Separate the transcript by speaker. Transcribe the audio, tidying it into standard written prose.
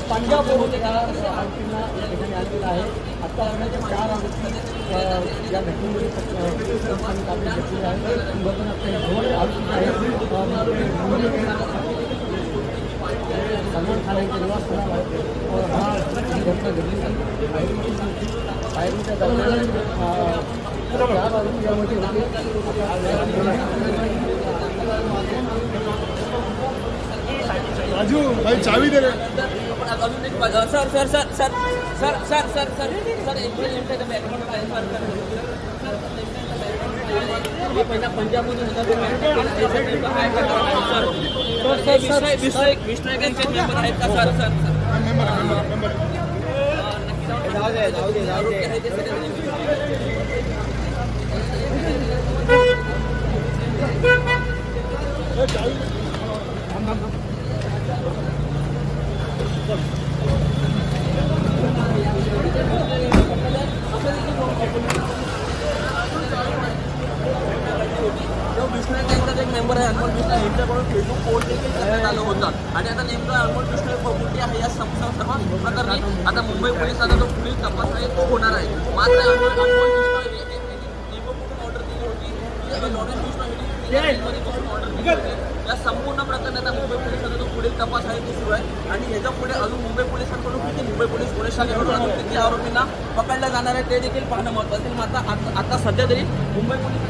Speaker 1: पंजाब होते का आरोपींना या ठिकाणी आलेला आहे. आता 4 आरोपी या घटनेमध्ये ताब्यात घेतलेले आहेत. दोन आरोपी आहेत सलमान खान यांच्या निवासस्थानावर हा घटना घडली. फायरिंगच्या दरम्यान 4 आरोपी यामध्ये
Speaker 2: राजू भाई चावी दे रहे
Speaker 3: sir sir sir sir sir sir sir sir sir एक पहिला पंजाबमधून विष्णू यांचे मेंबर आहेत का सर सर जाऊ विष्णू यांचा एक मेंबर आहे अनमोल विष्णू यांच्याकडून फेसबुक पोस्ट देखील करण्यात आलं होतं आणि आता नेमकं अनमोल विष्णू कुठे आहे या सर्व प्रकरणी आता मुंबई पोलिसांचा जो पुढील तपास आहे तो होणार आहे. मात्र अनमोल विष्णू ऑर्डर दिली होती या संपूर्ण प्रकरणात मुंबई पोलिसांचा जो पुढील तपास आहे तो सुरू आहे आणि ह्याच्या पुढे अजून मुंबई पोलिसांकडून किती मुंबई पोलीस शाखेकडून अजून किती आरोपींना पकडल्या जाणार आहे ते देखील पाहणं महत्त्वाचं आहे. मात्र आता सध्या तरी मुंबई पोलिस